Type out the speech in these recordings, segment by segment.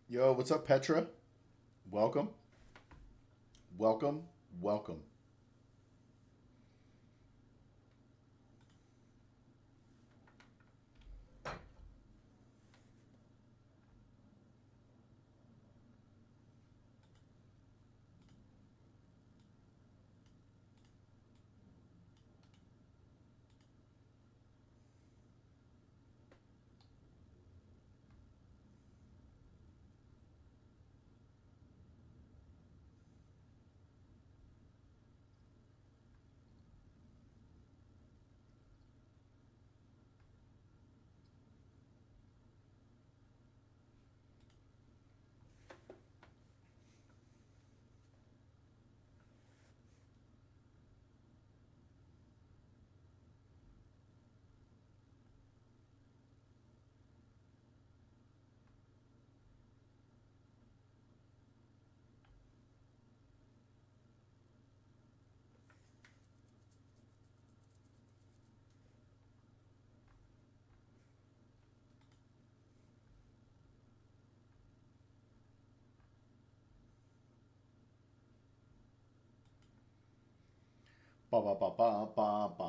Yo, what's up, Petra? Welcome, welcome, welcome. Ba ba ba ba ba ba.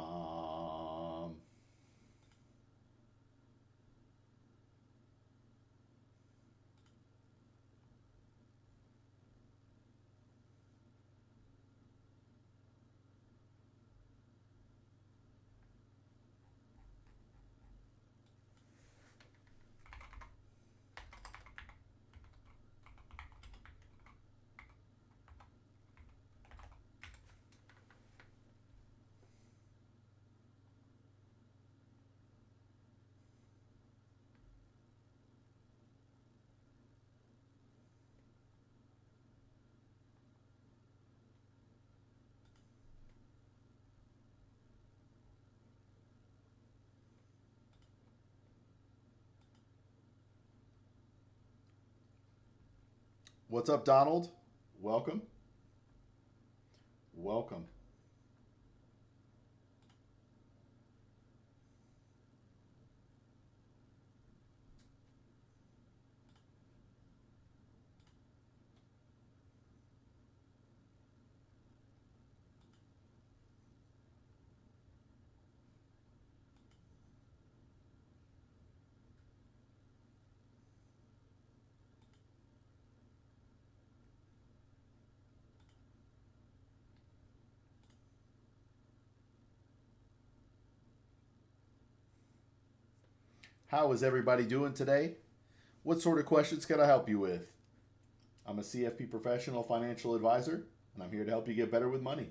What's up, Donald? Welcome, welcome. How is everybody doing today? What sort of questions can I help you with? I'm a CFP professional financial advisor, and I'm here to help you get better with money.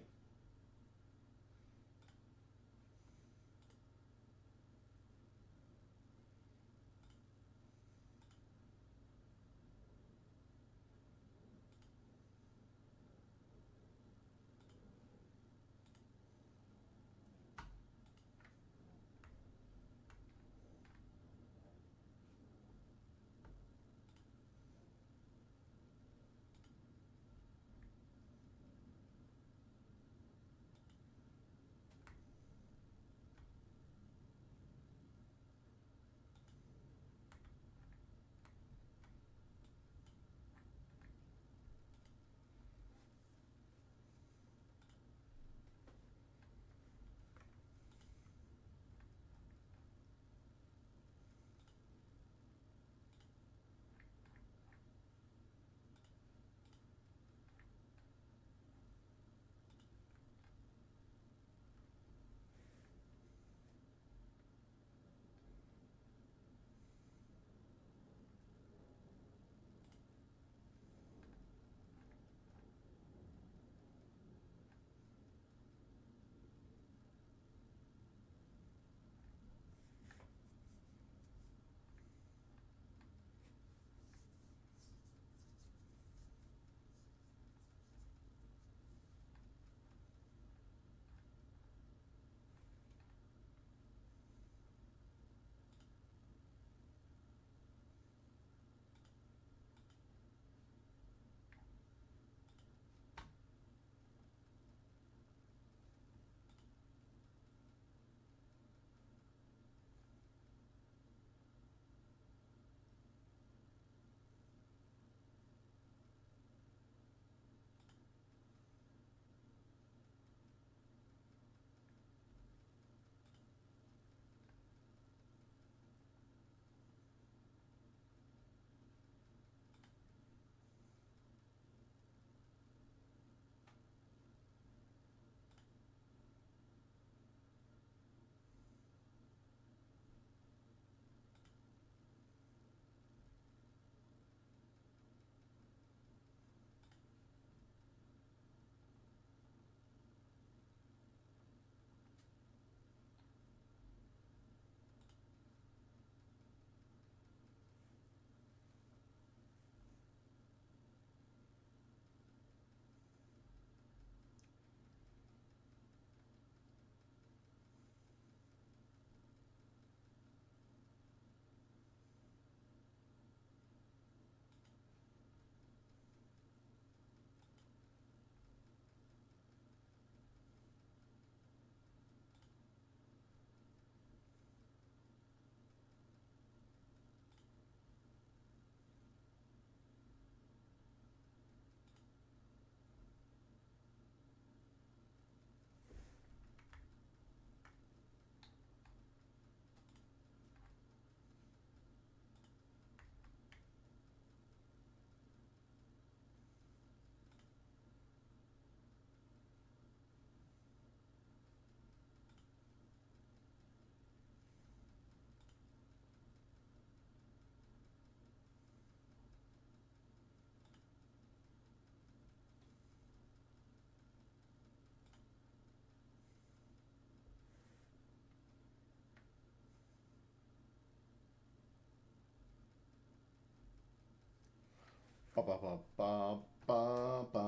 Ba ba ba ba ba ba.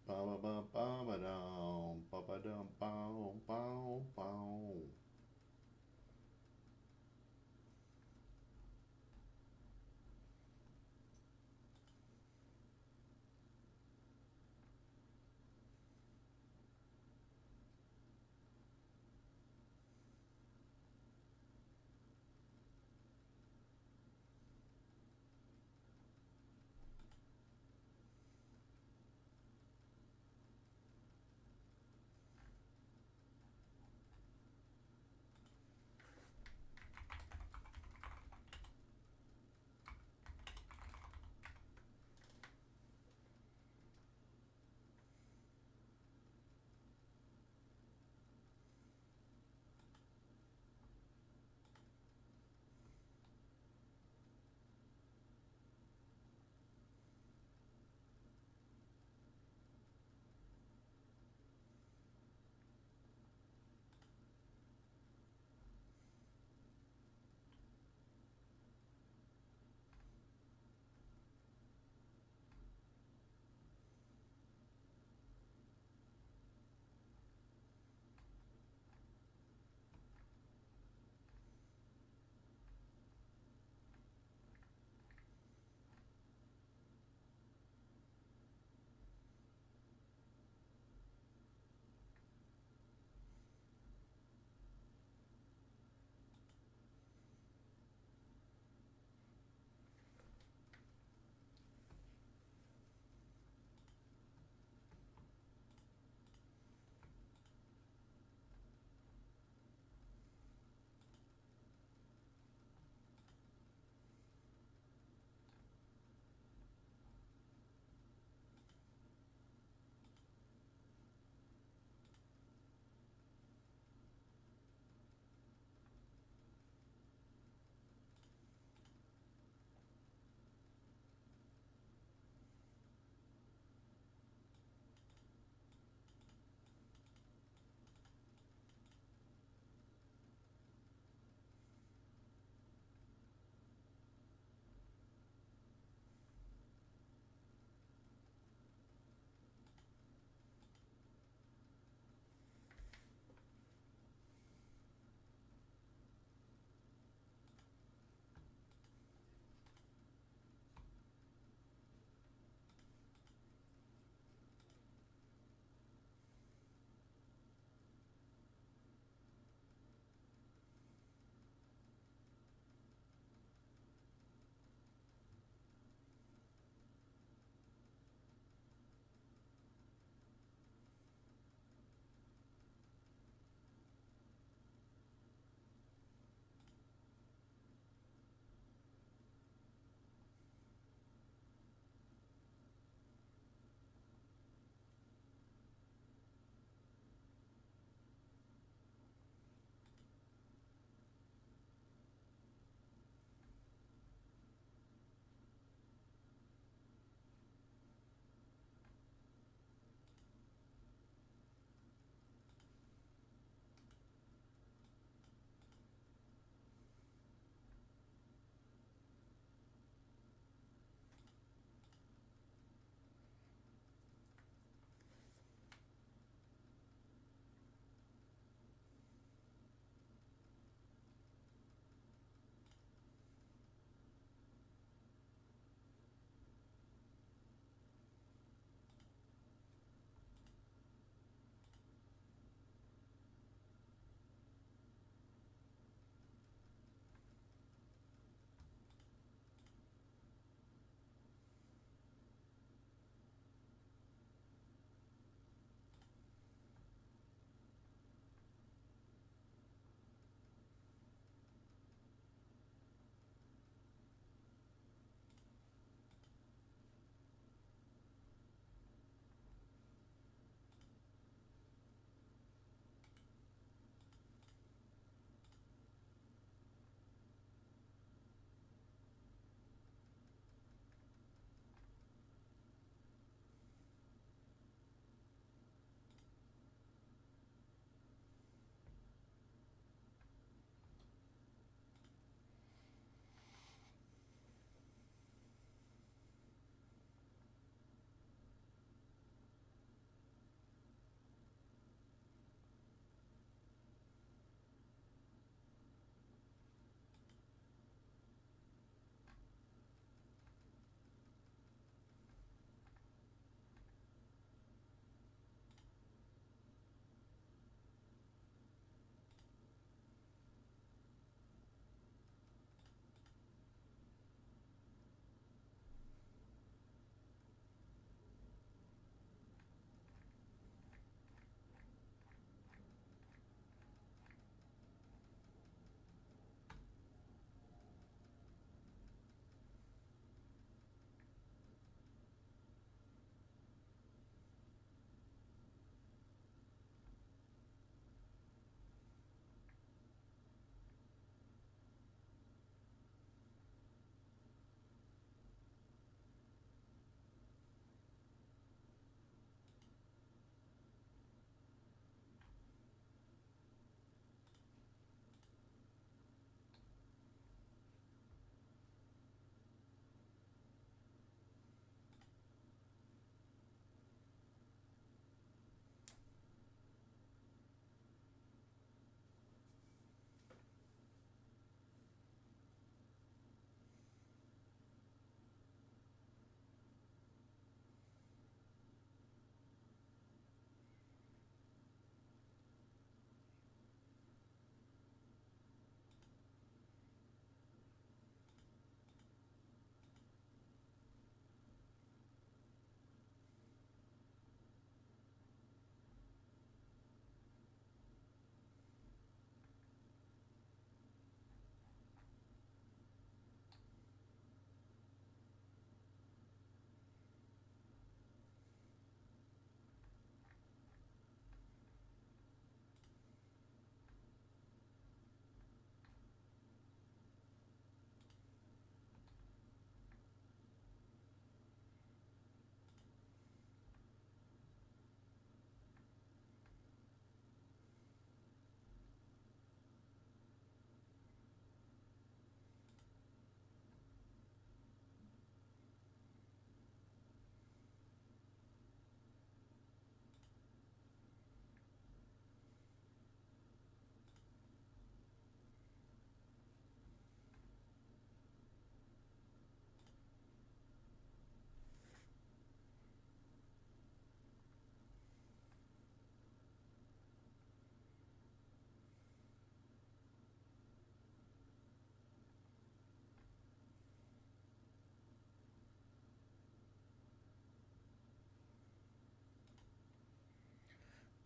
Ba ba ba ba ba dum. Ba ba dum bow bow bow.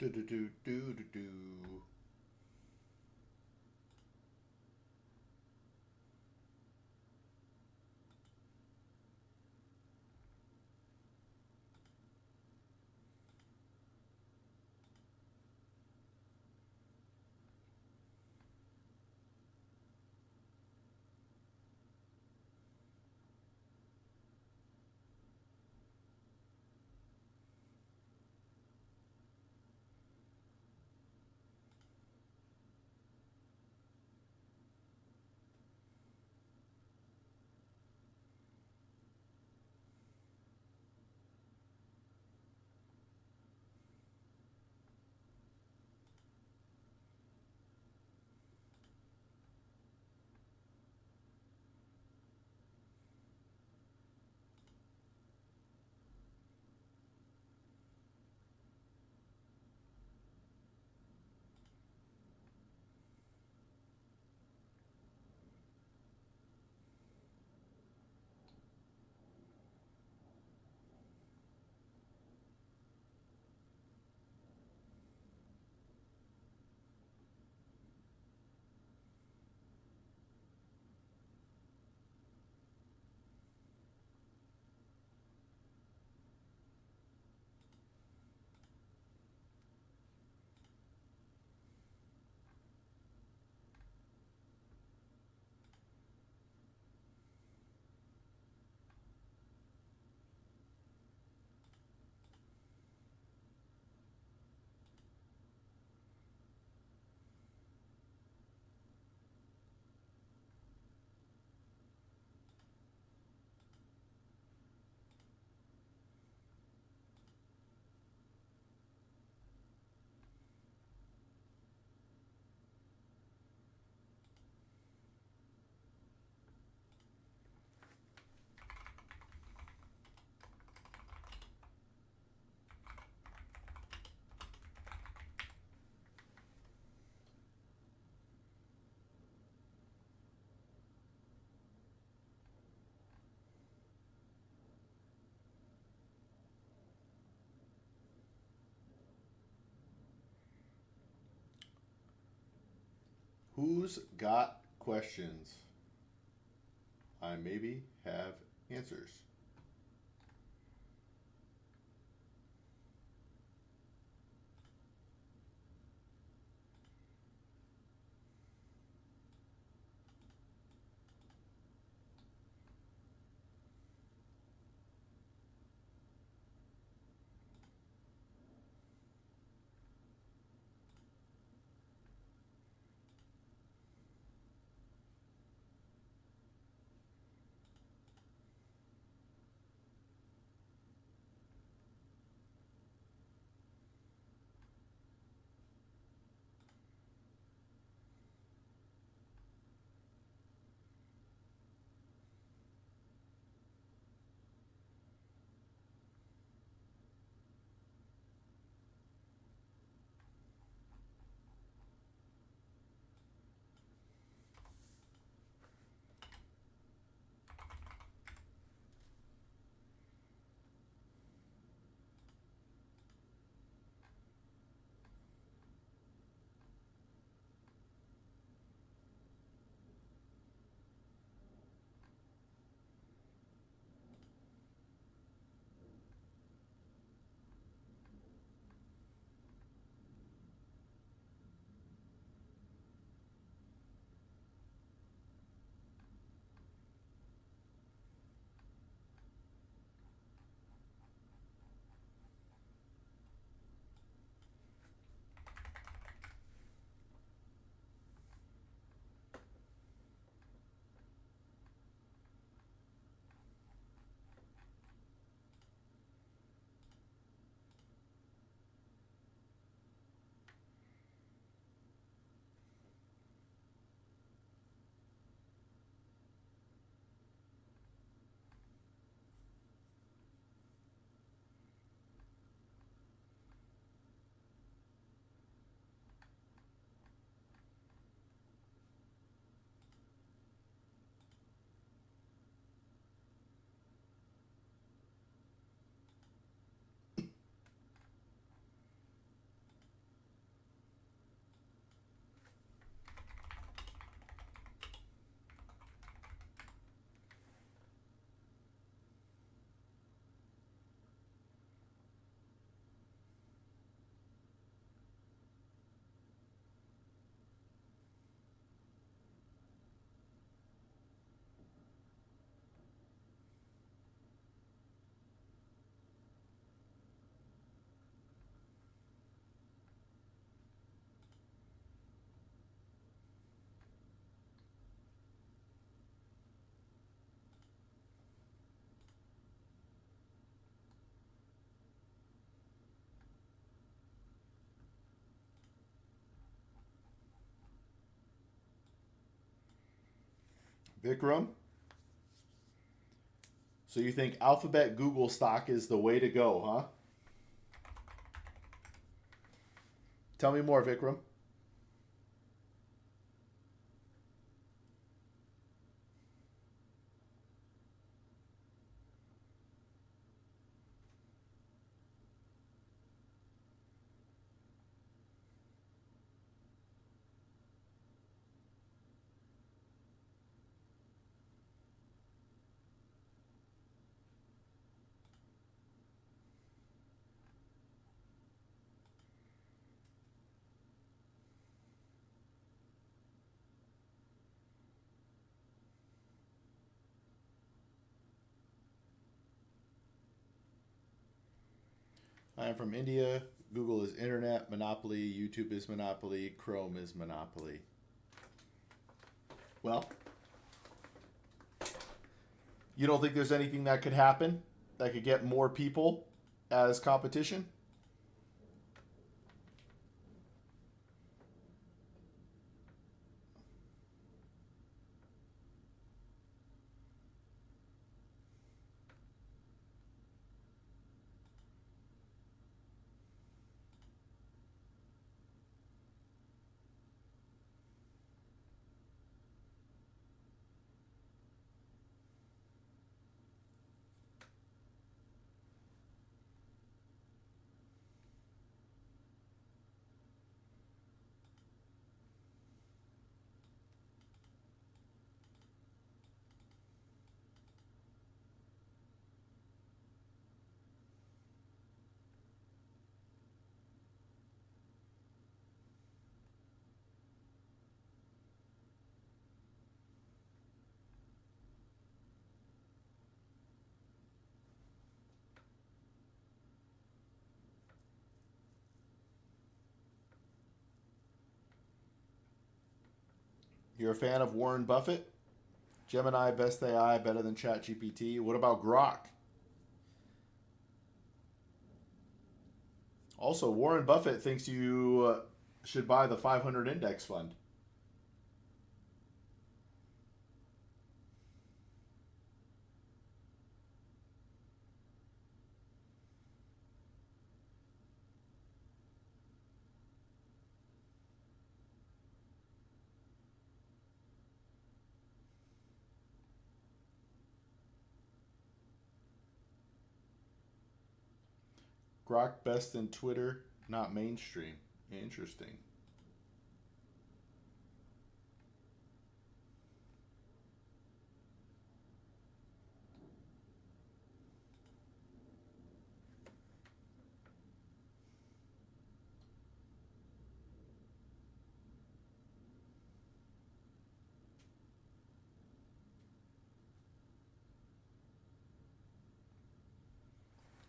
Do do do do do do. Who's got questions? I maybe have answers. Vikram, so you think Alphabet Google stock is the way to go, huh? Tell me more, Vikram. I am from India. Google is internet monopoly. YouTube is monopoly. Chrome is monopoly. Well, you don't think there's anything that could happen that could get more people as competition? You're a fan of Warren Buffett? Gemini, best AI, better than ChatGPT. What about Grok? Also, Warren Buffett thinks you should buy the 500 index fund. Grok best in Twitter, not mainstream. Interesting.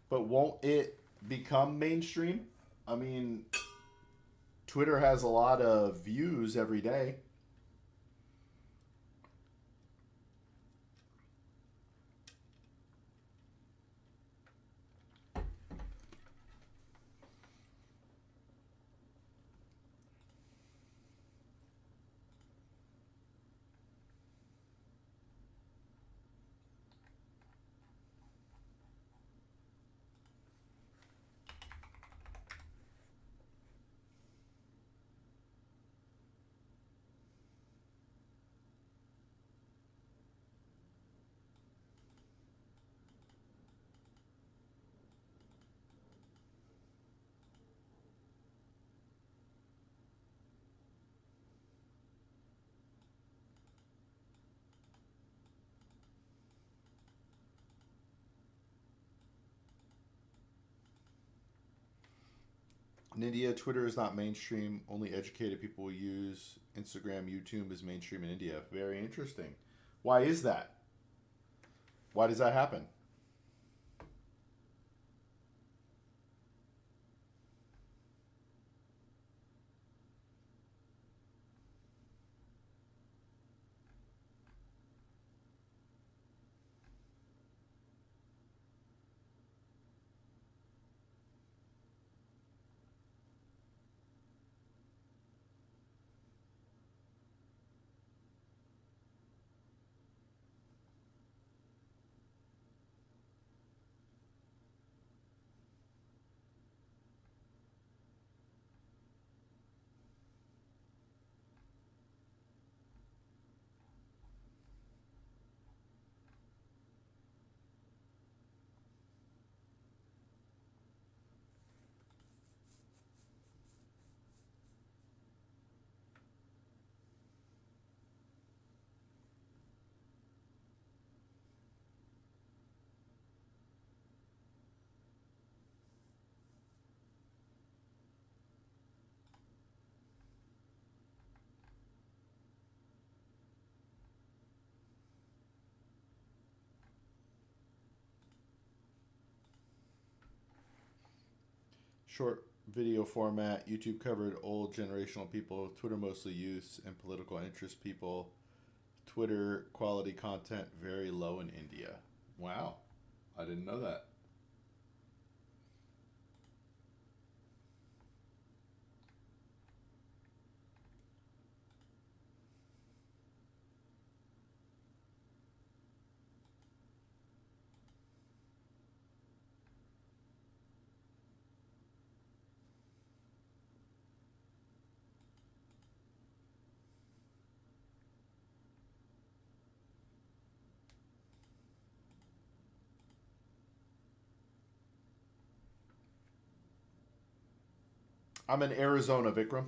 But won't it become mainstream? I mean, Twitter has a lot of views every day. In India, Twitter is not mainstream. Only educated people use Instagram. YouTube is mainstream in India. Very interesting. Why is that? Why does that happen? Short video format. YouTube covered old generational people. Twitter mostly youths and political interest people. Twitter quality content very low in India. Wow. I didn't know that. I'm in Arizona, Vikram.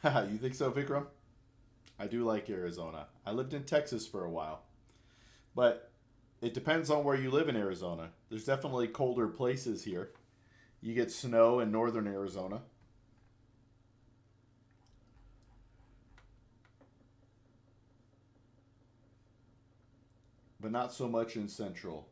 You think so, Vikram? I do like Arizona. I lived in Texas for a while. But it depends on where you live in Arizona. There's definitely colder places here. You get snow in northern Arizona, but not so much in central.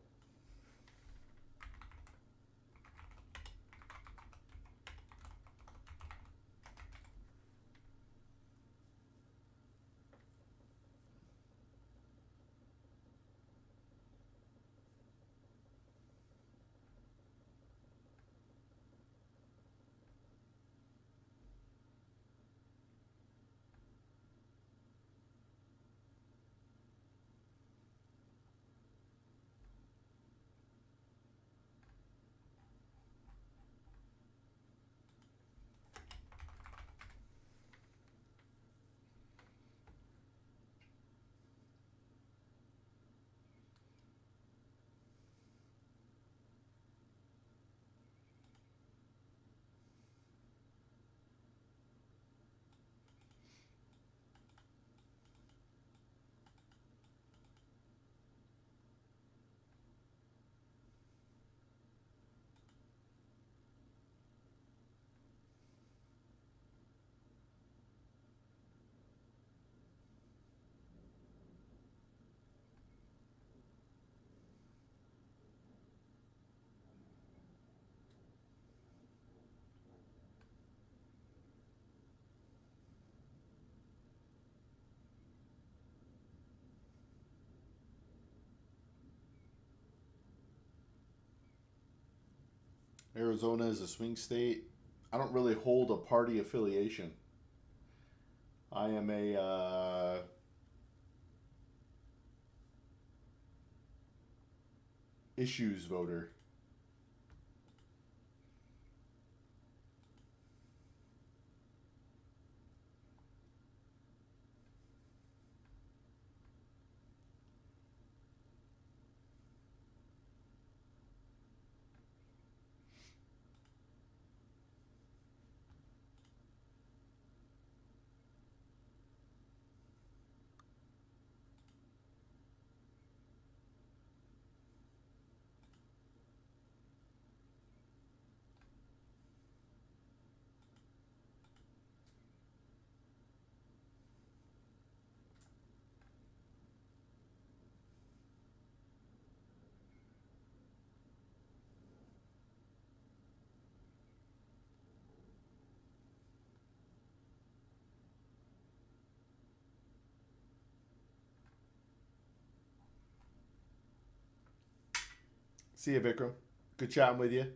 Arizona is a swing state. I don't really hold a party affiliation. I am a issues voter. See you, Vikram. Good chatting with you.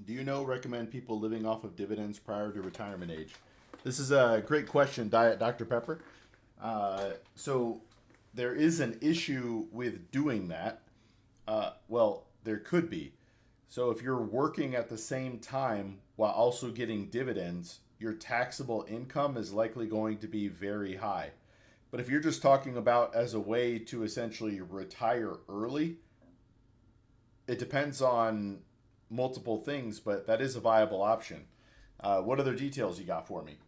Do you know recommend people living off of dividends prior to retirement age? This is a great question, Diet Dr. Pepper. So there is an issue with doing that. Well, there could be. So if you're working at the same time while also getting dividends, your taxable income is likely going to be very high. But if you're just talking about as a way to essentially retire early, it depends on multiple things, but that is a viable option. What other details you got for me?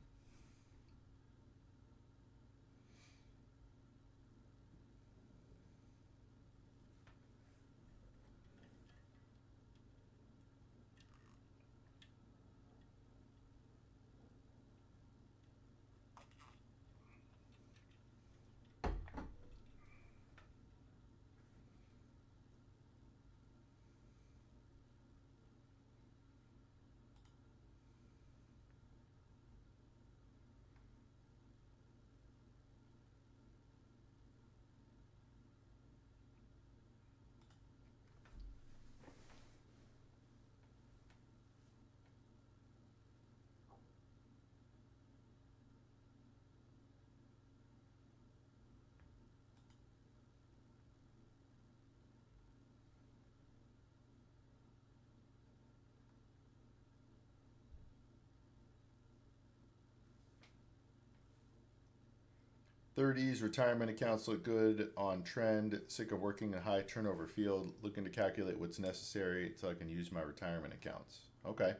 30s, retirement accounts look good on trend. Sick of working in a high turnover field. Looking to calculate what's necessary so I can use my retirement accounts. Okay.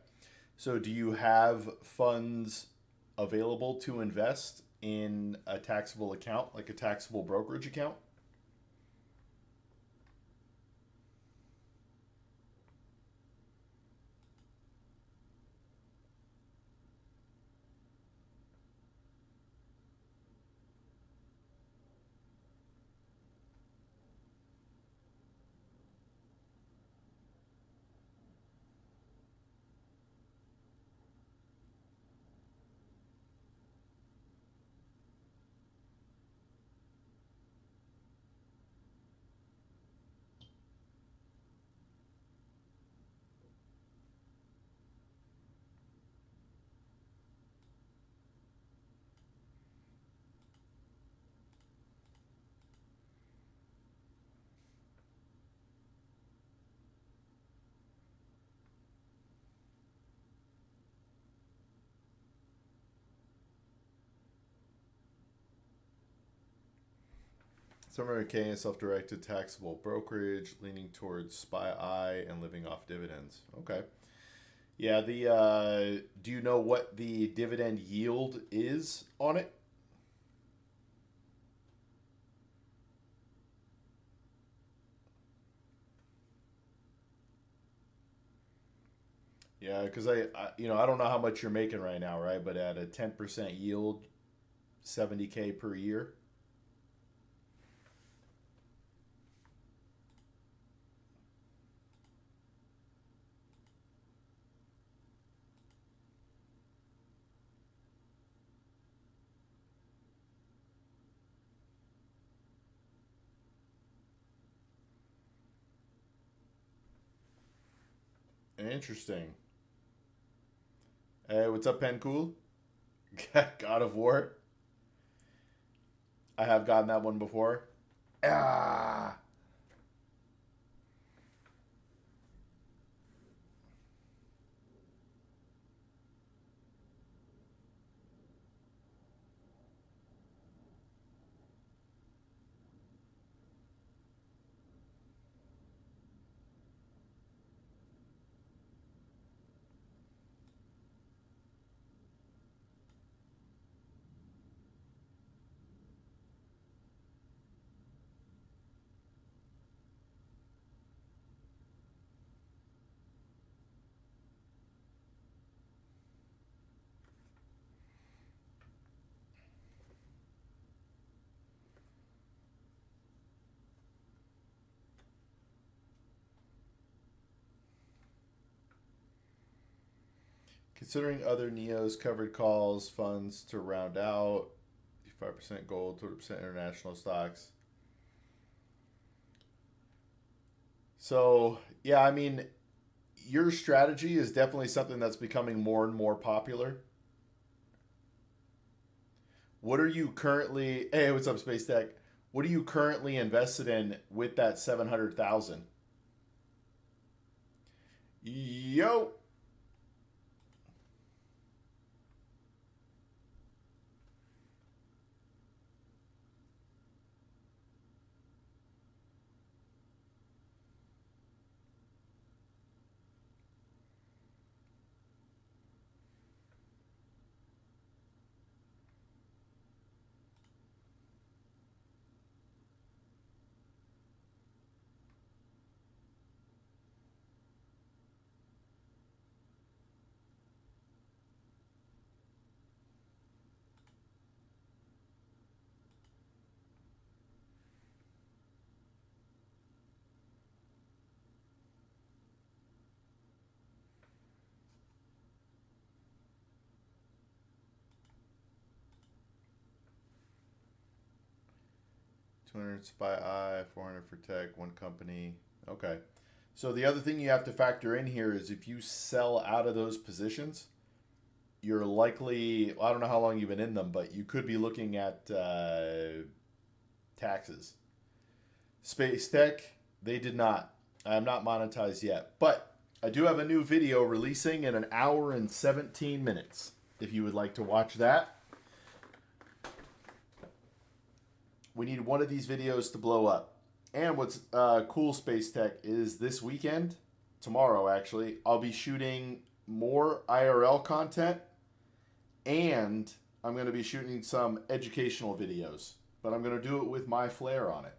So, do you have funds available to invest in a taxable account, like a taxable brokerage account? Summary K and self directed taxable brokerage, leaning towards SPY and living off dividends. Okay. Yeah, the do you know what the dividend yield is on it? Yeah, because I don't know how much you're making right now, right? But at a 10% yield, 70K per year. Interesting. Hey, what's up, Pen Cool? God of War. I have gotten that one before. Ah, considering other Neos covered calls, funds to round out, 5% gold, 20% international stocks. So, yeah, I mean, your strategy is definitely something that's becoming more and more popular. What are you currently? Hey, what's up, Space Tech? What are you currently invested in with that 700,000? Yo. 200 Spy Eye, 400 for Tech, one company. Okay. So the other thing you have to factor in here is if you sell out of those positions, you're likely, I don't know how long you've been in them, but you could be looking at taxes. Space Tech, they did not. I'm not monetized yet. But I do have a new video releasing in an hour and 17 minutes. If you would like to watch that, we need one of these videos to blow up. And what's cool, Space Tech, is this weekend, tomorrow actually, I'll be shooting more IRL content and I'm going to be shooting some educational videos. But I'm going to do it with my flair on it.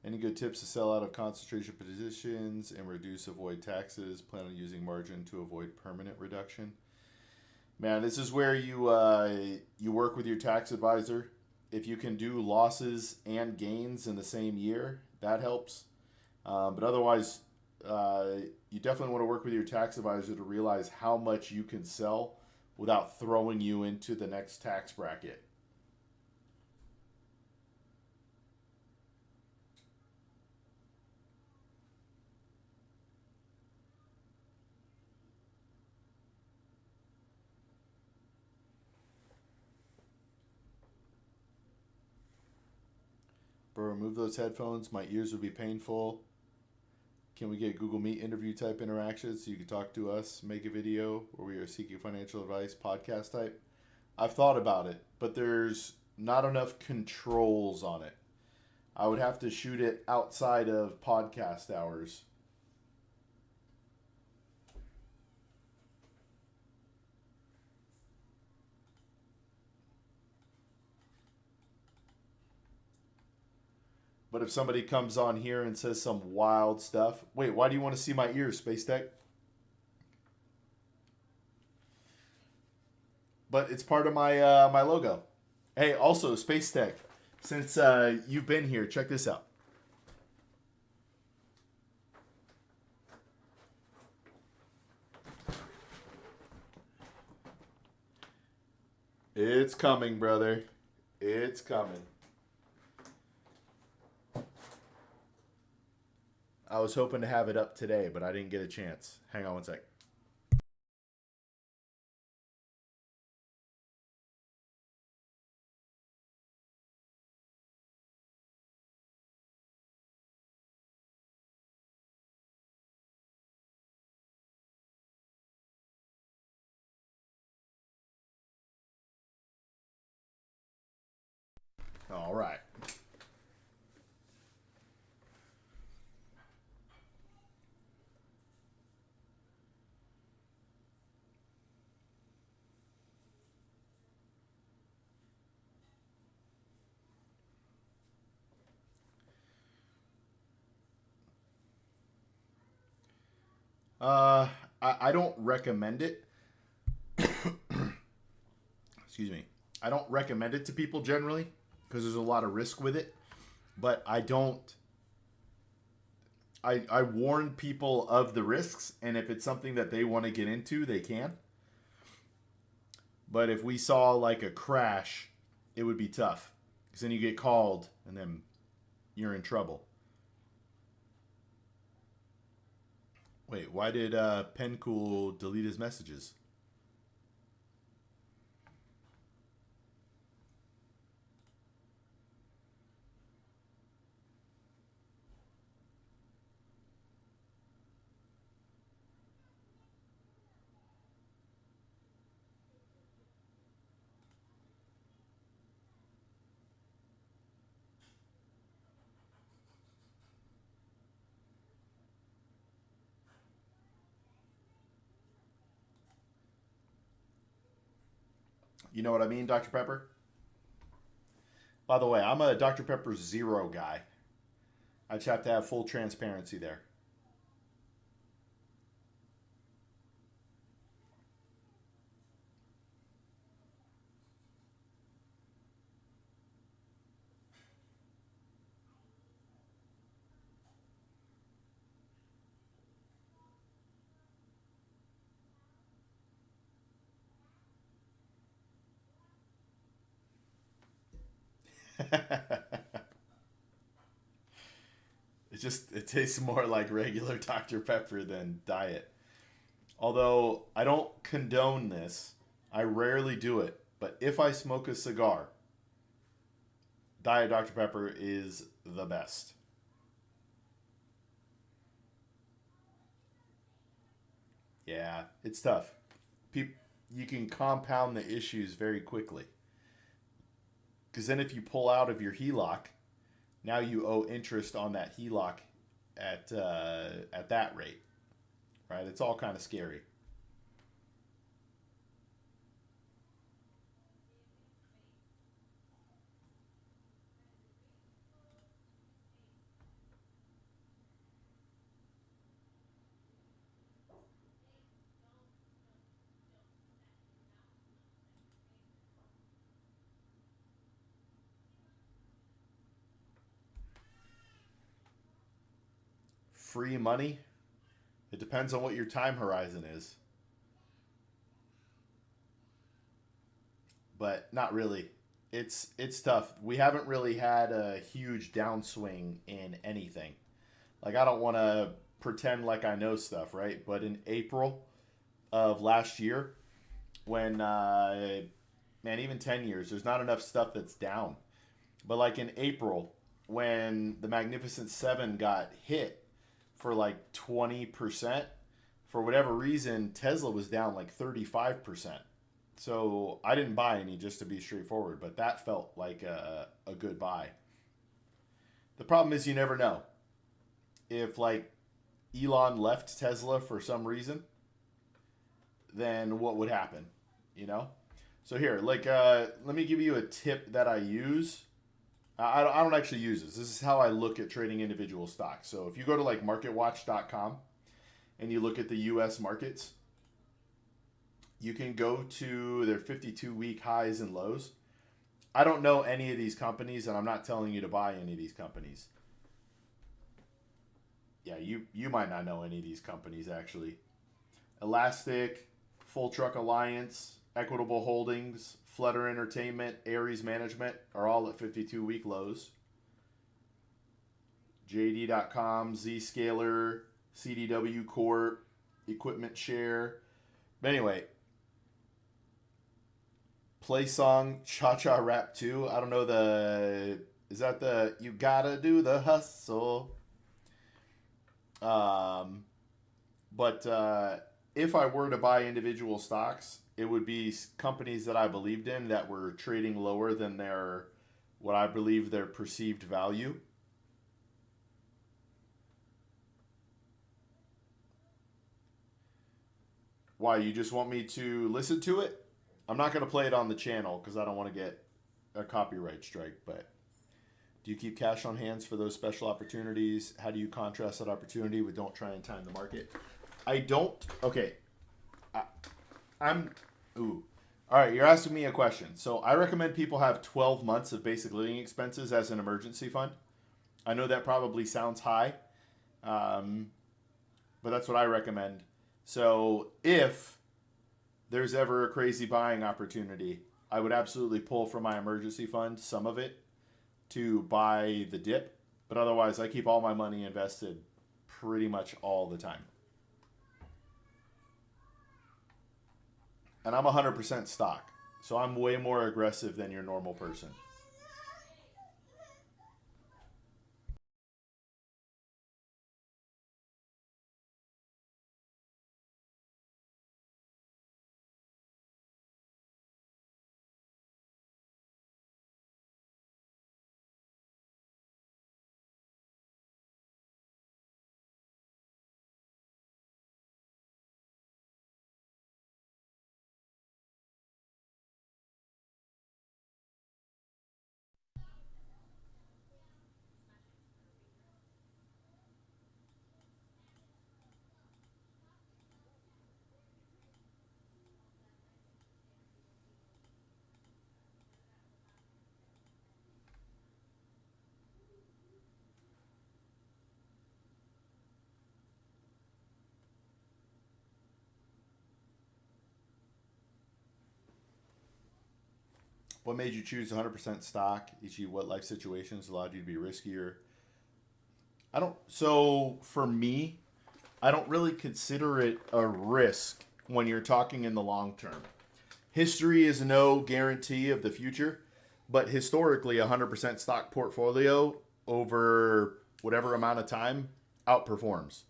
Any good tips to sell out of concentration positions and reduce avoid taxes? Plan on using margin to avoid permanent reduction. Man, this is where you work with your tax advisor. If you can do losses and gains in the same year, that helps. But otherwise, you definitely want to work with your tax advisor to realize how much you can sell without throwing you into the next tax bracket. Bro, remove those headphones. My ears would be painful. Can we get Google Meet interview type interactions so you can talk to us, make a video where we are seeking financial advice, podcast type? I've thought about it, but there's not enough controls on it. I would have to shoot it outside of podcast hours. But if somebody comes on here and says some wild stuff, wait, why do you want to see my ears, Space Tech? But it's part of my logo. Hey, also Space Tech, since you've been here, check this out. It's coming, brother. It's coming. I was hoping to have it up today, but I didn't get a chance. Hang on one sec. All right. Uh, I don't recommend it. Excuse me. I don't recommend it to people generally because there's a lot of risk with it. But I don't. I warn people of the risks, and if it's something that they want to get into, they can. But if we saw like a crash, it would be tough because then you get called and then you're in trouble. Wait, why did Pencool delete his messages? You know what I mean, Dr. Pepper? By the way, I'm a Dr. Pepper Zero guy. I just have to have full transparency there. It tastes more like regular Dr. Pepper than diet. Although I don't condone this, I rarely do it. But if I smoke a cigar, Diet Dr. Pepper is the best. Yeah, it's tough. Peop you can compound the issues very quickly. Because then if you pull out of your HELOC, now you owe interest on that HELOC at that rate, right? It's all kind of scary. Free money, it depends on what your time horizon is, but not really. It's tough. We haven't really had a huge downswing in anything. Like I don't want to pretend like I know stuff, right? But in April of last year, when man, even 10 years, there's not enough stuff that's down. But like in April, when the Magnificent Seven got hit for like 20%, for whatever reason, Tesla was down like 35%. So I didn't buy any just to be straightforward, but that felt like a good buy. The problem is you never know. If like Elon left Tesla for some reason, then what would happen? You know? So here, like, let me give you a tip that I use. I don't actually use this. This is how I look at trading individual stocks. So if you go to like marketwatch.com and you look at the US markets, you can go to their 52-week highs and lows. I don't know any of these companies, and I'm not telling you to buy any of these companies. Yeah, you might not know any of these companies actually. Elastic, Full Truck Alliance, Equitable Holdings, Flutter Entertainment, Aries Management are all at 52-week lows. JD.com, Zscaler, CDW Corp, Equipment Share. But anyway, Play Song, Cha Cha Rap 2. I don't know the. Is that the You Gotta Do the Hustle? Um, but if I were to buy individual stocks, it would be companies that I believed in that were trading lower than their what I believe their perceived value. Why, you just want me to listen to it? I'm not going to play it on the channel because I don't want to get a copyright strike. But do you keep cash on hands for those special opportunities? How do you contrast that opportunity with don't try and time the market? I don't. Okay, I, I'm. Ooh. All right, you're asking me a question. So I recommend people have 12 months of basic living expenses as an emergency fund. I know that probably sounds high, um, but that's what I recommend. So if there's ever a crazy buying opportunity, I would absolutely pull from my emergency fund some of it to buy the dip. But otherwise, I keep all my money invested pretty much all the time. And I'm 100% stock. So I'm way more aggressive than your normal person. What made you choose 100% stock? E.g., what life situations allowed you to be riskier? I don't. So for me, I don't really consider it a risk when you're talking in the long term. History is no guarantee of the future, but historically, a 100% stock portfolio over whatever amount of time outperforms.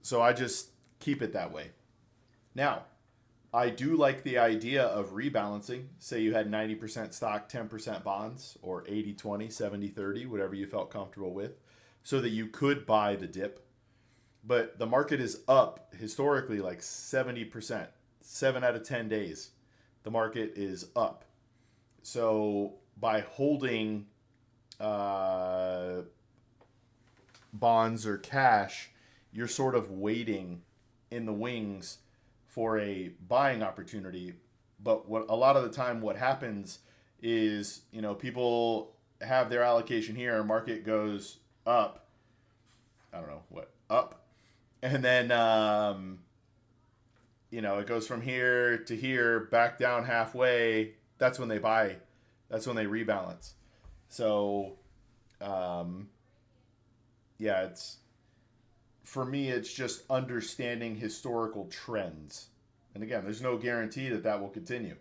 So I just keep it that way. Now, I do like the idea of rebalancing. Say you had 90% stock, 10% bonds, or 80/20, 70/30, whatever you felt comfortable with, so that you could buy the dip. But the market is up historically like 70%, 7 out of 10 days. The market is up. So by holding uh, bonds or cash, you're sort of waiting in the wings for a buying opportunity. But what a lot of the time what happens is, people have their allocation here, market goes up. I don't know what up, and then it goes from here to here, back down halfway. That's when they buy. That's when they rebalance. So um, yeah, it's for me, it's just understanding historical trends. And again, there's no guarantee that that will continue.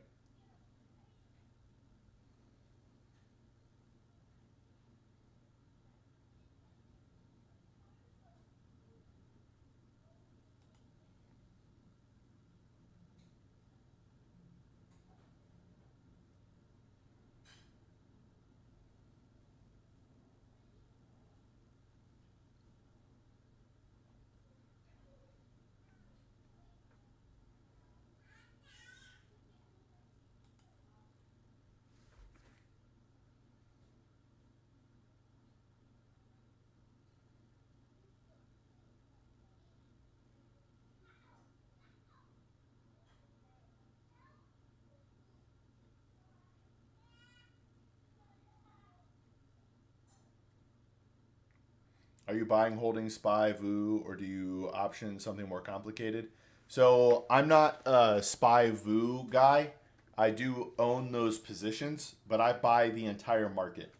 Are you buying, holding SPY, VU, or do you option something more complicated? So I'm not a SPY VU guy. I do own those positions, but I buy the entire market.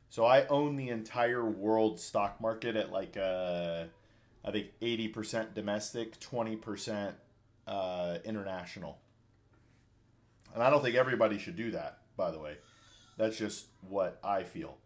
So I own the entire world stock market at like I think 80% domestic, 20% international. And I don't think everybody should do that, by the way. That's just what I feel.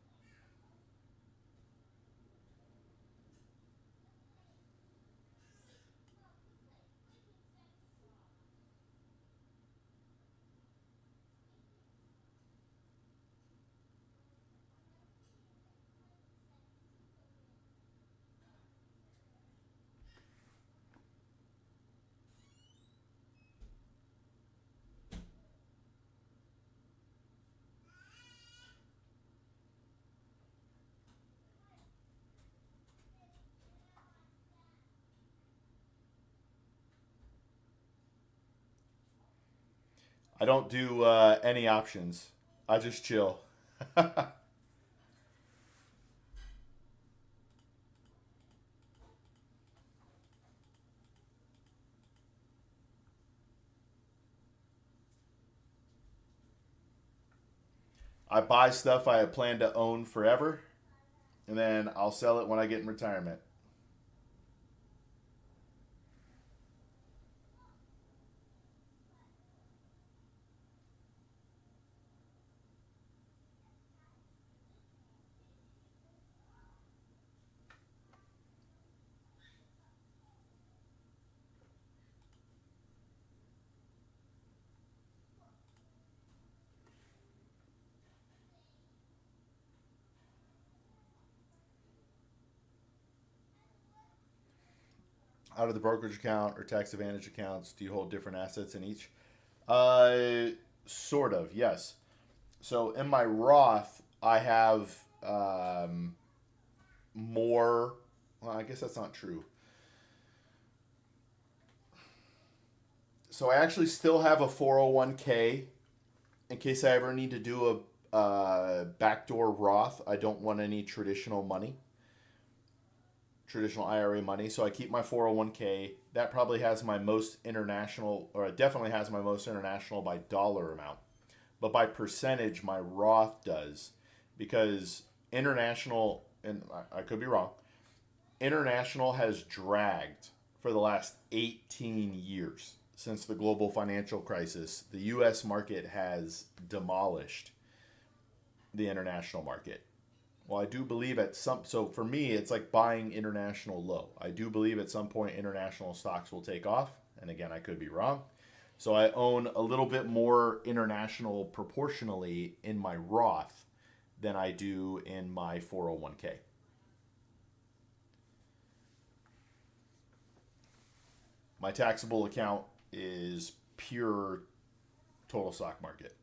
I don't do any options. I just chill. I buy stuff I plan to own forever, and then I'll sell it when I get in retirement. Out of the brokerage account or tax advantage accounts, do you hold different assets in each? Uh, sort of, yes. So in my Roth, I have more. Well, I guess that's not true. So I actually still have a 401k in case I ever need to do a backdoor Roth. I don't want any traditional IRA money. So I keep my 401k. That probably has my most international, or it definitely has my most international by dollar amount. But by percentage, my Roth does. Because international, and I could be wrong, international has dragged for the last 18 years since the global financial crisis. The US market has demolished the international market. Well, I do believe at some, so for me, it's like buying international low. I do believe at some point international stocks will take off. And again, I could be wrong. So I own a little bit more international proportionally in my Roth than I do in my 401k. My taxable account is pure total stock market.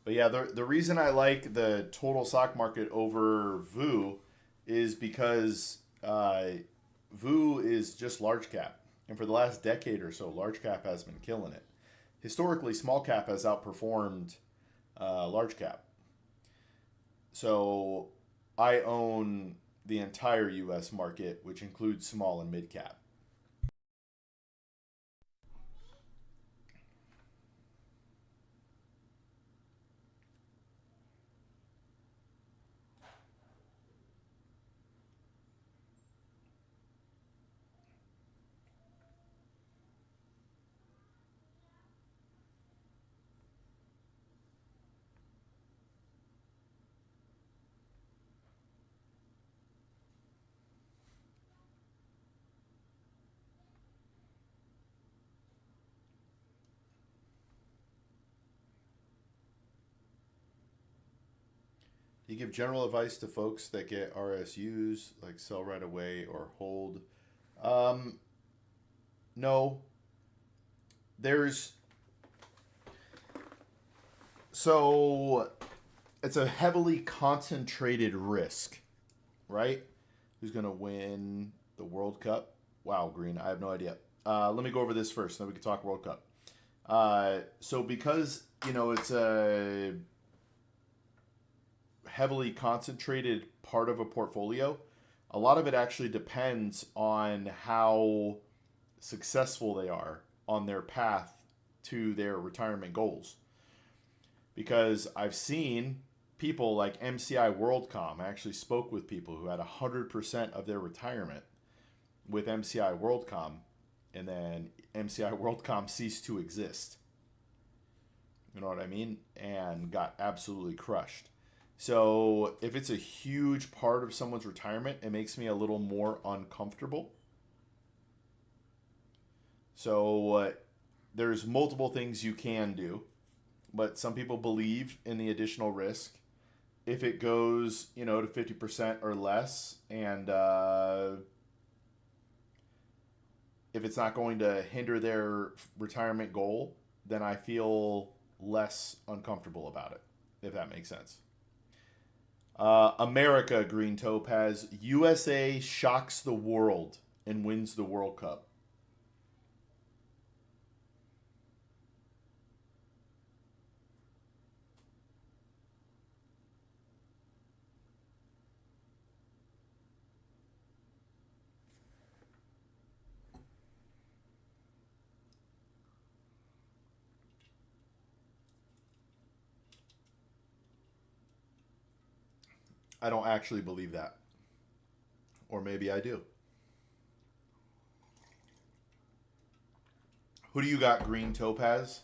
But yeah, the reason I like the total stock market over VU is because VU is just large cap. And for the last decade or so, large cap has been killing it. Historically, small cap has outperformed large cap. So I own the entire US market, which includes small and mid cap. You give general advice to folks that get RSUs, like sell right away or hold. Um, no, there's so it's a heavily concentrated risk, right? Who's gonna win the World Cup? Wow, Green, I have no idea. Let me go over this first, then we can talk World Cup. So because it's a heavily concentrated part of a portfolio, a lot of it actually depends on how successful they are on their path to their retirement goals. Because I've seen people like MCI WorldCom. I actually spoke with people who had 100% of their retirement with MCI WorldCom, and then MCI WorldCom ceased to exist. You know what I mean? And got absolutely crushed. So if it's a huge part of someone's retirement, it makes me a little more uncomfortable. So there's multiple things you can do, but some people believe in the additional risk. if it goes, to 50% or less, and if it's not going to hinder their retirement goal, then I feel less uncomfortable about it, if that makes sense. America, Green Topaz. USA shocks the world and wins the World Cup. I don't actually believe that. Or maybe I do. Who do you got, Green Topaz?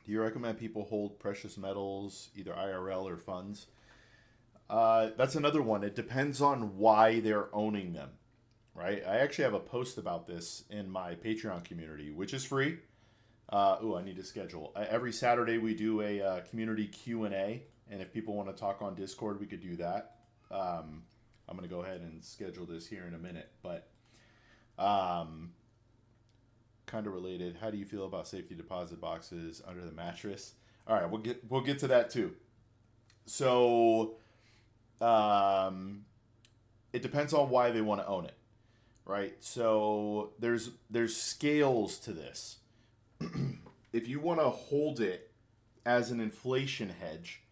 Do you recommend people hold precious metals, either IRL or funds? That's another one. It depends on why they're owning them, right? I actually have a post about this in my Patreon community, which is free. I need to schedule. Every Saturday we do a community Q&A, and if people want to talk on Discord, we could do that. I'm going to go ahead and schedule this here in a minute, but um, kind of related. How do you feel about safety deposit boxes under the mattress? All right, we'll get to that too. So, um, it depends on why they want to own it, right? So there's scales to this. If you want to hold it as an inflation hedge,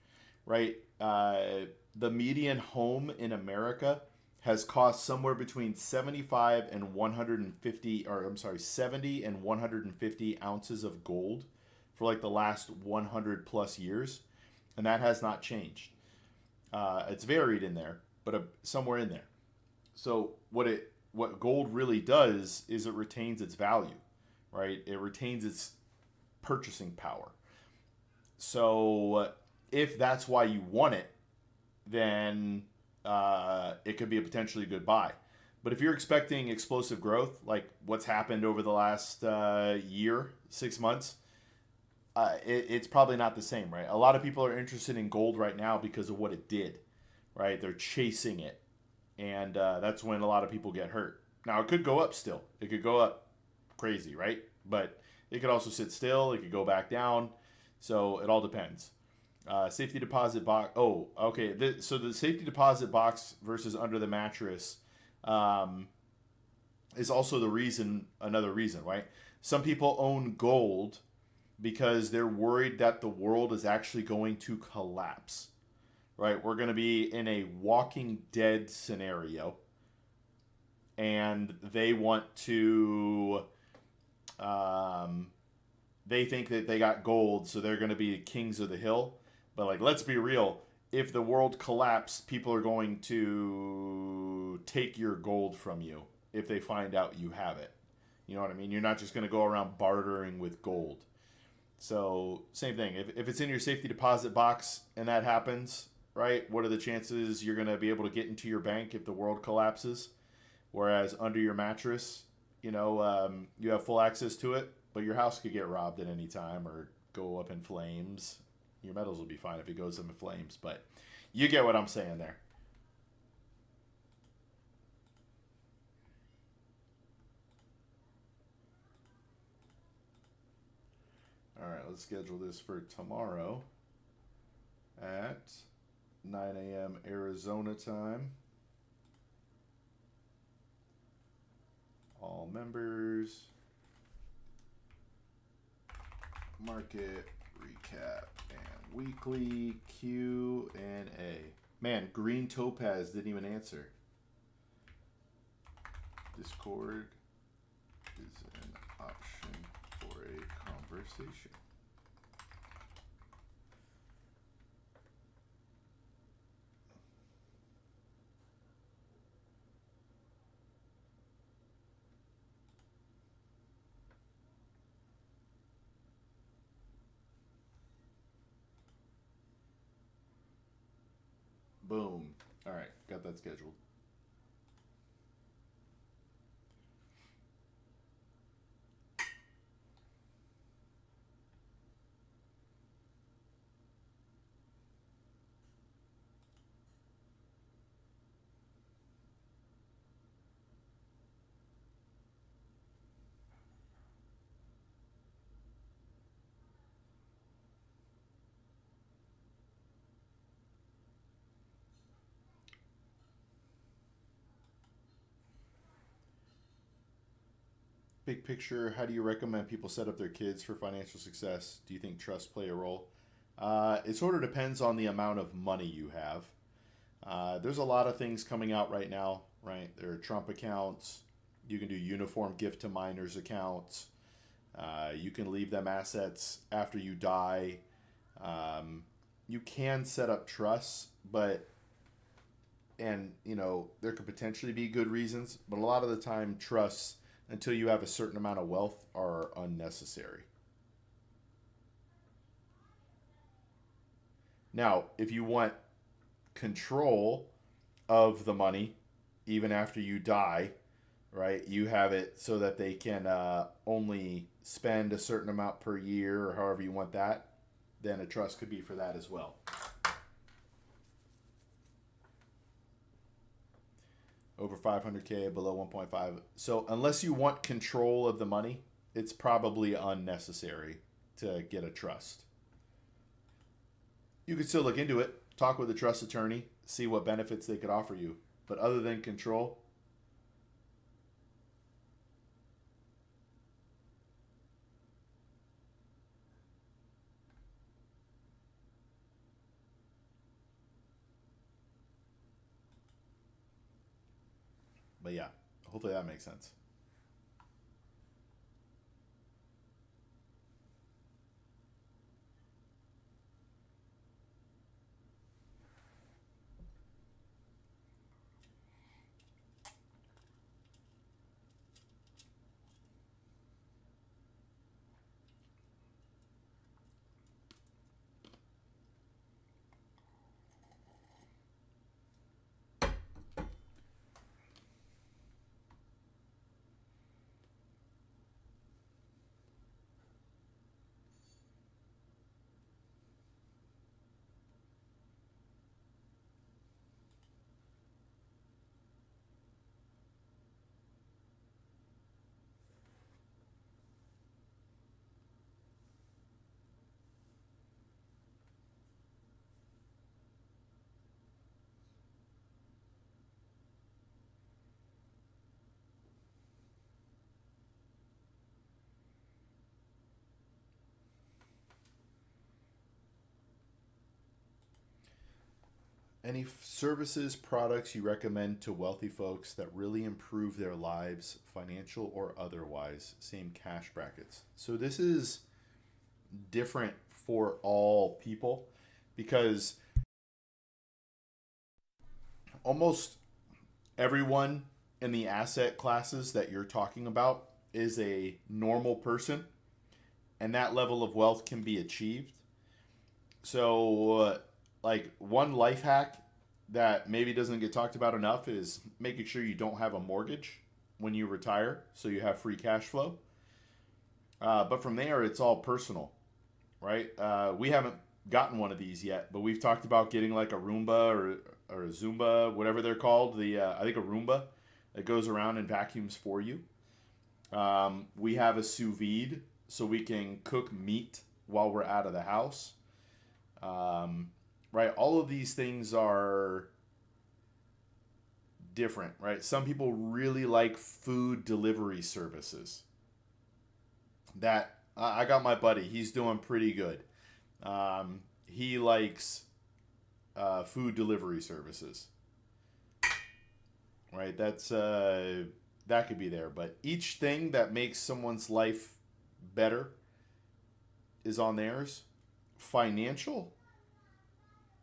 right? The median home in America has cost somewhere between 75 and 150, or I'm sorry, 70 and 150 ounces of gold for like the last 100 plus years, and that has not changed. It's varied in there, but somewhere in there. So what gold really does is it retains its value, right? It retains its purchasing power. So if that's why you want it, then it could be a potentially good buy. But if you're expecting explosive growth, like what's happened over the last year, 6 months, it's probably not the same, right? A lot of people are interested in gold right now because of what it did, right? They're chasing it, and that's when a lot of people get hurt. Now it could go up still. It could go up crazy, right? But it could also sit still. It could go back down. So it all depends. Safety deposit box. Oh, okay. So the safety deposit box versus under the mattress um, is also another reason, right? Some people own gold because they're worried that the world is actually going to collapse, right? We're going to be in a Walking Dead scenario, and they want to. They think that they got gold, so they're going to be kings of the hill. But like, let's be real. If the world collapsed, people are going to take your gold from you if they find out you have it. You know what I mean? You're not just going to go around bartering with gold. So, same thing. If it's in your safety deposit box and that happens, right? What are the chances you're going to be able to get into your bank if the world collapses? Whereas under your mattress, you have full access to it, but your house could get robbed at any time or go up in flames. Your metals will be fine if it goes up in flames, but you get what I'm saying there. All right, let's schedule this for tomorrow at 9 a.m. Arizona time. All members. Market recap and weekly Q&A. Man, Green Topaz didn't even answer. Discord is an option for a conversation. Boom. All right, got that scheduled. Big picture, how do you recommend people set up their kids for financial success? Do you think trusts play a role? It sort of depends on the amount of money you have. There's a lot of things coming out right now, right? There are Trump accounts. You can do uniform gift to minors accounts. You can leave them assets after you die. You can set up trusts, but there could potentially be good reasons, but a lot of the time trusts until you have a certain amount of wealth are unnecessary. Now, if you want control of the money even after you die, right? You have it so that they can only spend a certain amount per year or however you want that, then a trust could be for that as well. Over 500K, below 1.5. So unless you want control of the money, it's probably unnecessary to get a trust. You could still look into it, talk with a trust attorney, see what benefits they could offer you. But other than control, but yeah, hopefully that makes sense. Any services, products you recommend to wealthy folks that really improve their lives, financial or otherwise? Same cash brackets. So this is different for all people because almost everyone in the asset classes that you're talking about is a normal person, and that level of wealth can be achieved. So, like one life hack that maybe doesn't get talked about enough is making sure you don't have a mortgage when you retire, so you have free cash flow. But from there, it's all personal, right? We haven't gotten one of these yet, but we've talked about getting like a Roomba or a Zumba, whatever they're called. I think a Roomba that goes around and vacuums for you. We have a sous vide so we can cook meat while we're out of the house. right? All of these things are different, right? Some people really like food delivery services. That I got my buddy. He's doing pretty good. He likes food delivery services, right? That could be there. But each thing that makes someone's life better is on theirs. Financial,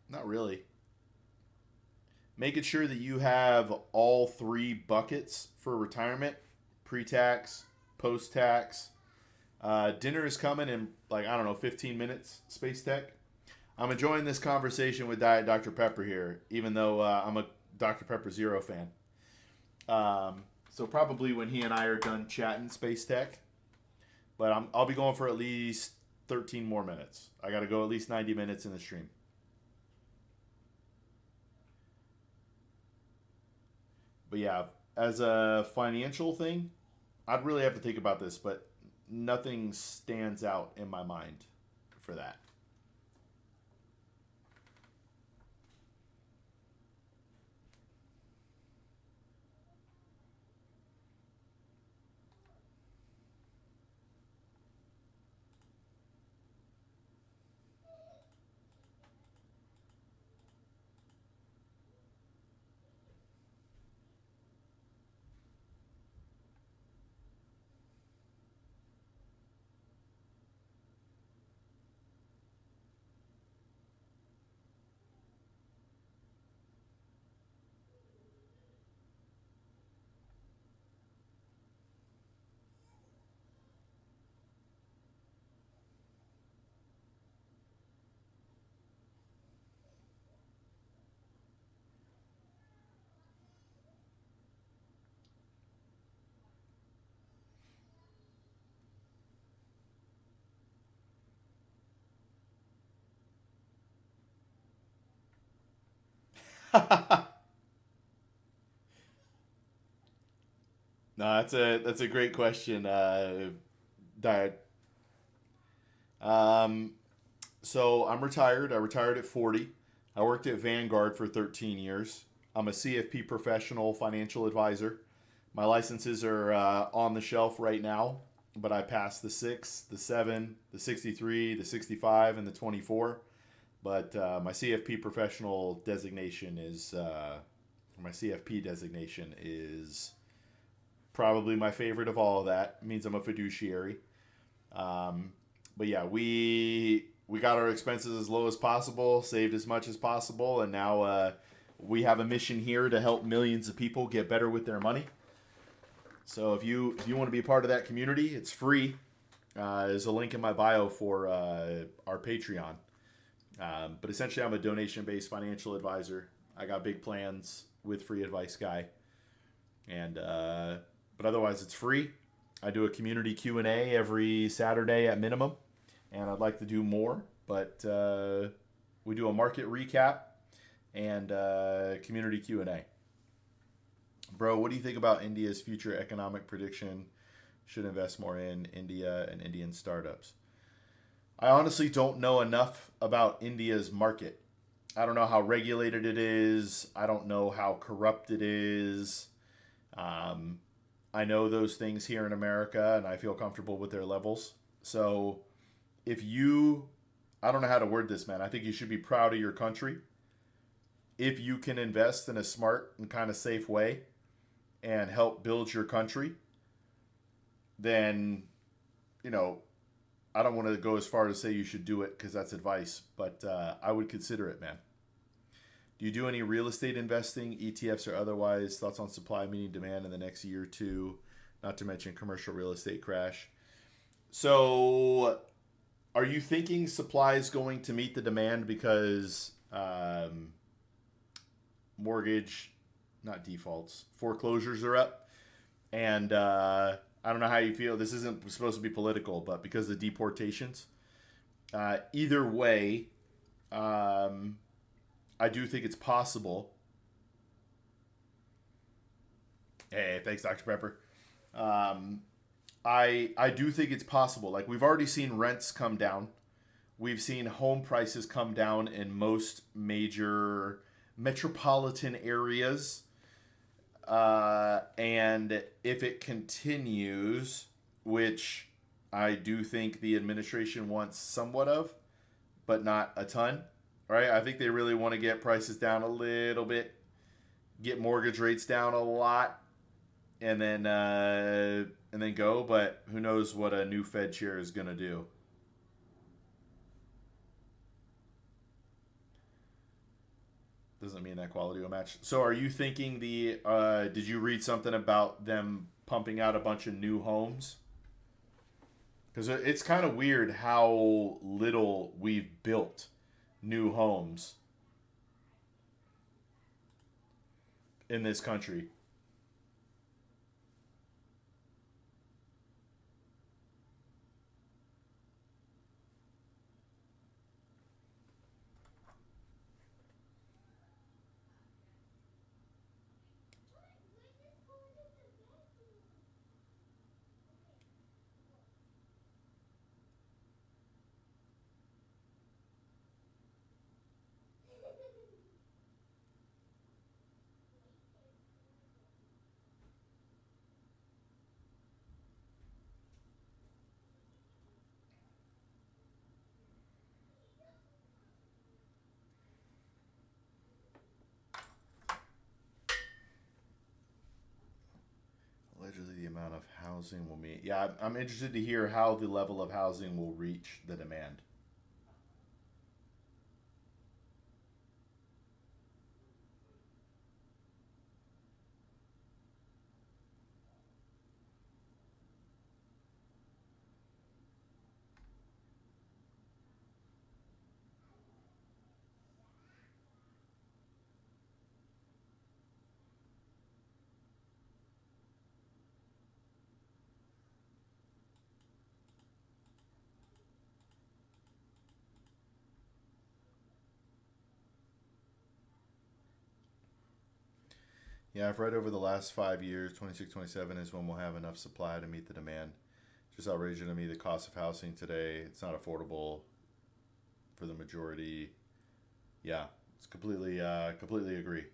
not really. Making sure that you have all three buckets for retirement: pre-tax, post-tax. Dinner is coming in, like, I don't know, 15 minutes, Space Tech. I'm enjoying this conversation with Diet Dr. Pepper here, even though I'm a Dr. Pepper Zero fan. So probably when he and I are done chatting Space Tech, but I'll be going for at least 13 more minutes. I got to go at least 90 minutes in the stream. But yeah, as a financial thing, I'd really have to think about this, but nothing stands out in my mind for that. No, that's a great question, Diet. Um, so I'm retired. I retired at 40. I worked at Vanguard for 13 years. I'm a CFP professional financial advisor. My licenses are on the shelf right now, but I passed the 6, the 7, the 63, the 65, and the 24. But my CFP professional designation is, my CFP designation is probably my favorite of all of that. It means I'm a fiduciary. Um, but yeah, we got our expenses as low as possible, saved as much as possible, and now we have a mission here to help millions of people get better with their money. So if you want to be a part of that community, it's free. There's a link in my bio for our Patreon. But essentially, I'm a donation-based financial advisor. I got big plans with Free Advice Guy, and but otherwise, it's free. I do a community Q&A every Saturday at minimum, and I'd like to do more. But we do a market recap and community Q&A. Bro, what do you think about India's future economic prediction? Should invest more in India and Indian startups. I honestly don't know enough about India's market. I don't know how regulated it is. I don't know how corrupt it is. Um, I know those things here in America, and I feel comfortable with their levels. So if you, I don't know how to word this, man. I think you should be proud of your country. If you can invest in a smart and kind of safe way and help build your country, then, you know, I don't want to go as far to say you should do it because that's advice, but I would consider it, man. Do you do any real estate investing, ETFs or otherwise? Thoughts on supply meeting demand in the next year or two? Not to mention commercial real estate crash. So, are you thinking supply is going to meet the demand because mortgage, not defaults, foreclosures are up? And I don't know how you feel. This isn't supposed to be political, but because of deportations. Either way, I do think it's possible. Hey, thanks, Dr. Pepper. Um, I do think it's possible. Like we've already seen rents come down. We've seen home prices come down in most major metropolitan areas. And if it continues, which I do think the administration wants somewhat of, but not a ton, right? I think they really want to get prices down a little bit, get mortgage rates down a lot, and then go. But who knows what a new Fed chair is going to do? Doesn't mean that quality will match. So, are you thinking the? Did you read something about them pumping out a bunch of new homes? Because it's kind of weird how little we've built new homes in this country. Allegedly, the amount of housing will meet. Yeah, I'm interested to hear how the level of housing will reach the demand. Yeah, I've read over the last 5 years, 26, 27 is when we'll have enough supply to meet the demand. Just outrageous to me the cost of housing today. It's not affordable for the majority. Yeah, it's completely agree.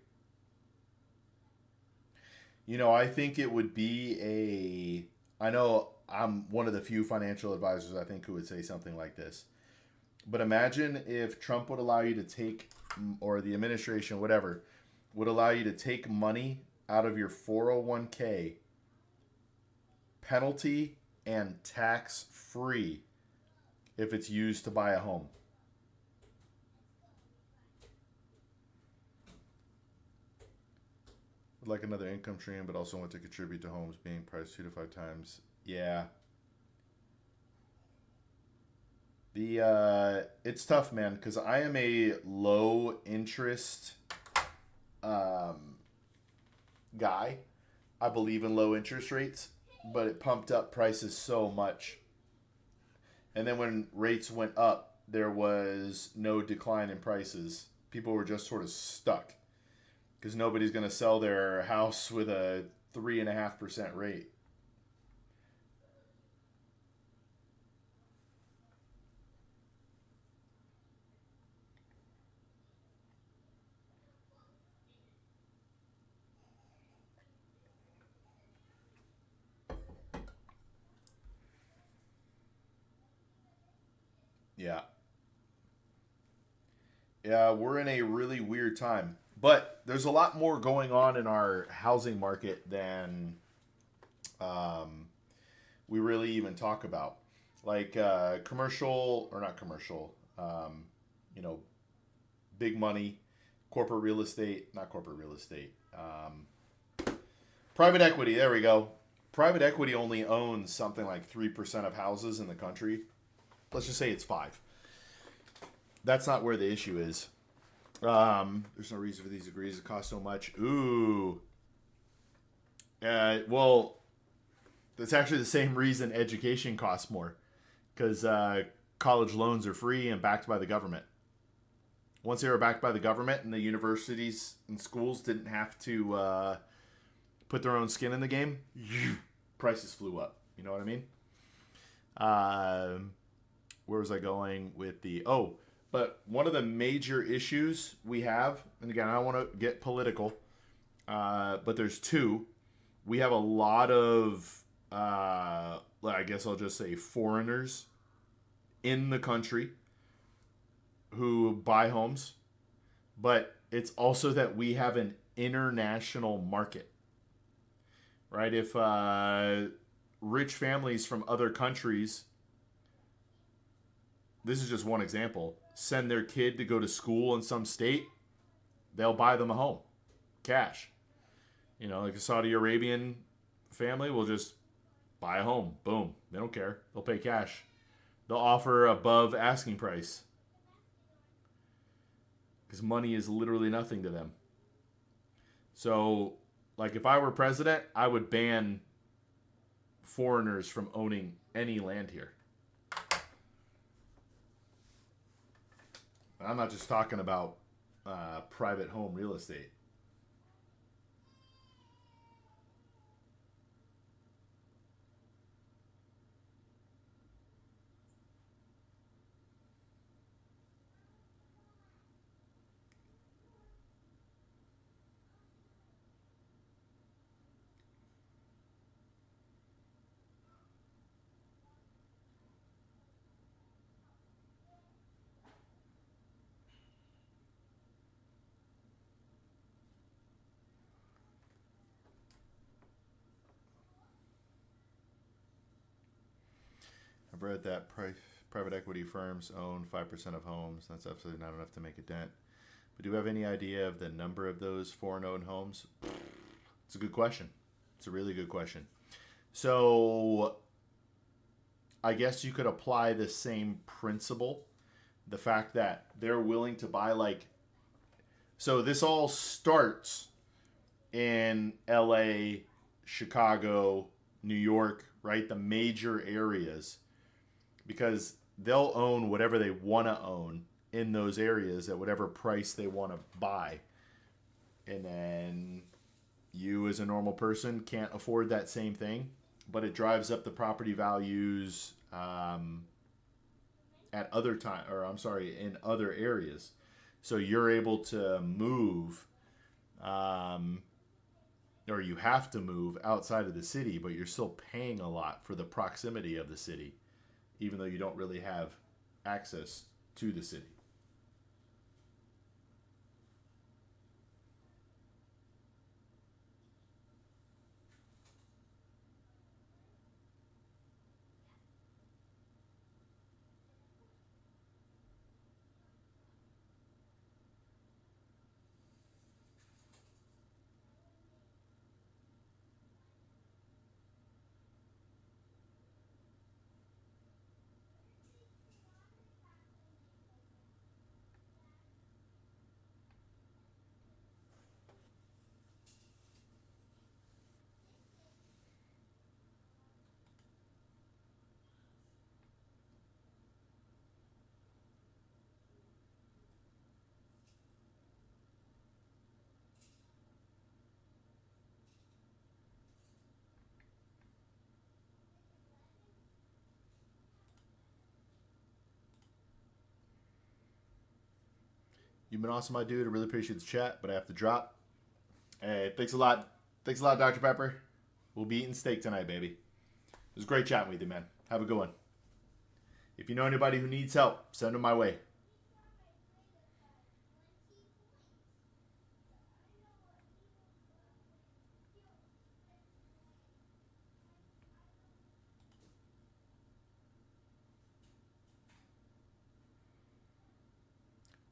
I think it would be a. I know I'm one of the few financial advisors I think who would say something like this. But imagine if Trump would allow you to take, or the administration, whatever, would allow you to take money out of your 401k, penalty and tax free, if it's used to buy a home. Would like another income stream, but also want to contribute to homes being priced 2 to 5 times. Yeah, the it's tough, man, because I am a low interest um, guy. I believe in low interest rates, but it pumped up prices so much. And then when rates went up, there was no decline in prices. People were just sort of stuck because nobody's going to sell their house with a 3.5% rate. Yeah. Yeah, we're in a really weird time. But there's a lot more going on in our housing market than um, we really even talk about. Like commercial, or not commercial, you know, big money, corporate real estate, not corporate real estate, private equity, there we go. Private equity only owns something like 3% of houses in the country. Let's just say it's 5. That's not where the issue is. There's no reason for these degrees to cost so much. Ooh. Well, that's actually the same reason education costs more. Because college loans are free and backed by the government. Once they were backed by the government and the universities and schools didn't have to put their own skin in the game, prices flew up. You know what I mean? Uh, where was I going with the but one of the major issues we have, and again, I don't want to get political, but there's two. We have a lot of, I guess I'll just say foreigners in the country who buy homes, but it's also that we have an international market, right? If rich families from other countries, this is just one example, send their kid to go to school in some state, they'll buy them a home, cash. You know, like a Saudi Arabian family will just buy a home. Boom. They don't care. They'll pay cash. They'll offer above asking price. Because money is literally nothing to them. So, like if I were president, I would ban foreigners from owning any land here. I'm not just talking about private home real estate. I've read that private equity firms own 5% of homes. That's absolutely not enough to make a dent. But do you have any idea of the number of those foreign-owned homes? It's a good question. It's a really good question. So I guess you could apply the same principle. The fact that they're willing to buy so this all starts in LA, Chicago, New York, right? The major areas. Because they'll own whatever they want to own in those areas at whatever price they want to buy. And then you as a normal person can't afford that same thing, but it drives up the property values at other time, or I'm sorry, in other areas. So you're able to move, or you have to move outside of the city, but you're still paying a lot for the proximity of the city, even though you don't really have access to the city. You've been awesome, my dude. I really appreciate the chat, but I have to drop. Hey, thanks a lot. Thanks a lot, Dr. Pepper. We'll be eating steak tonight, baby. It was great chatting with you, man. Have a good one. If you know anybody who needs help, send them my way.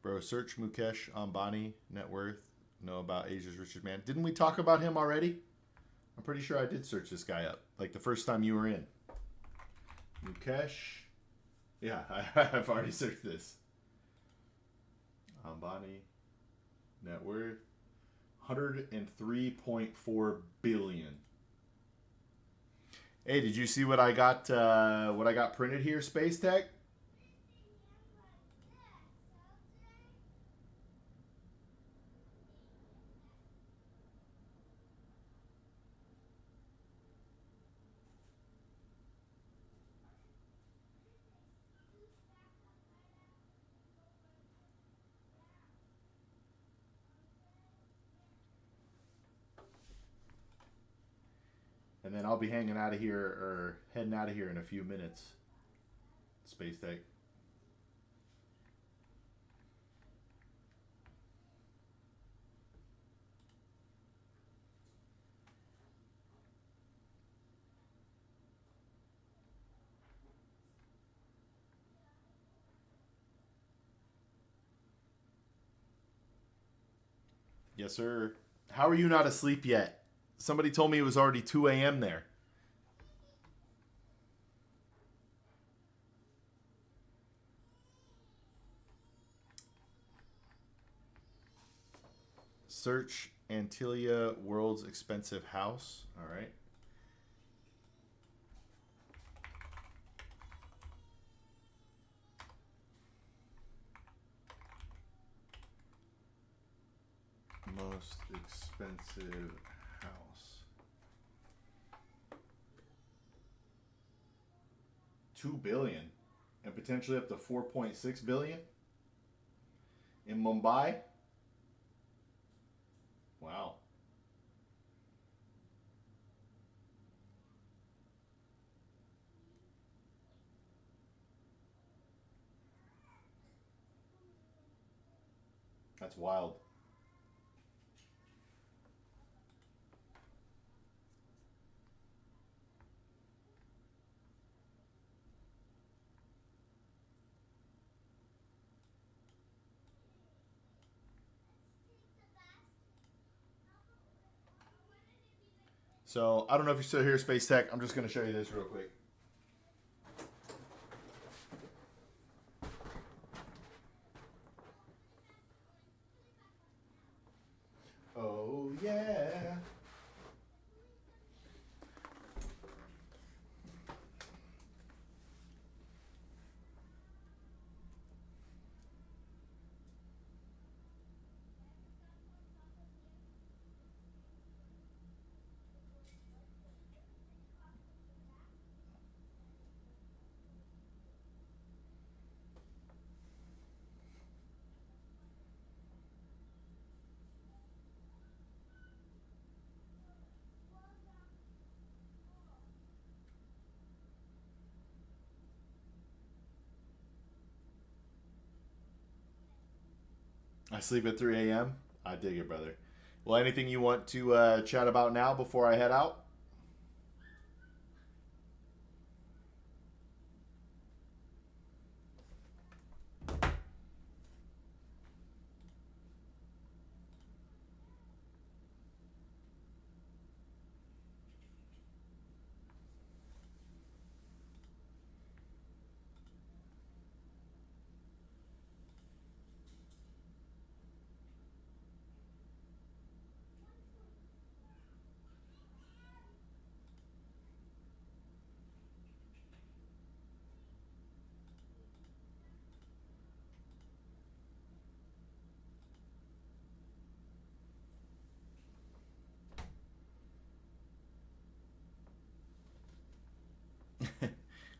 Bro, search Mukesh Ambani, net worth, know about Asia's richest man. Didn't we talk about him already? I'm pretty sure I did search this guy up, like the first time you were in. Mukesh. Yeah, I've already searched this. Ambani, net worth, 103.4 billion. Hey, did you see what I got? What I got printed here, Space Tech? then I'll be hanging out of here or heading out of here in a few minutes. Space Tech. Yes, sir. How are you not asleep yet? Somebody told me it was already 2 a.m. there. Search Antilia World's Expensive House. All right. Most expensive house. 2 billion and potentially up to 4.6 billion in Mumbai. Wow. That's wild. So I don't know if you're still here, Space Tech. I'm just going to show you this real quick. Oh, yeah. I sleep at 3 a.m. I dig it, brother. Well, anything you want to chat about now before I head out?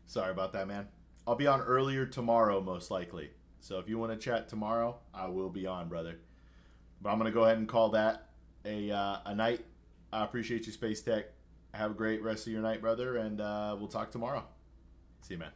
Sorry about that, man. I'll be on earlier tomorrow, most likely. So if you want to chat tomorrow, I will be on, brother. But I'm going to go ahead and call that a night. I appreciate you, Space Tech. Have a great rest of your night, brother, and we'll talk tomorrow. See you, man.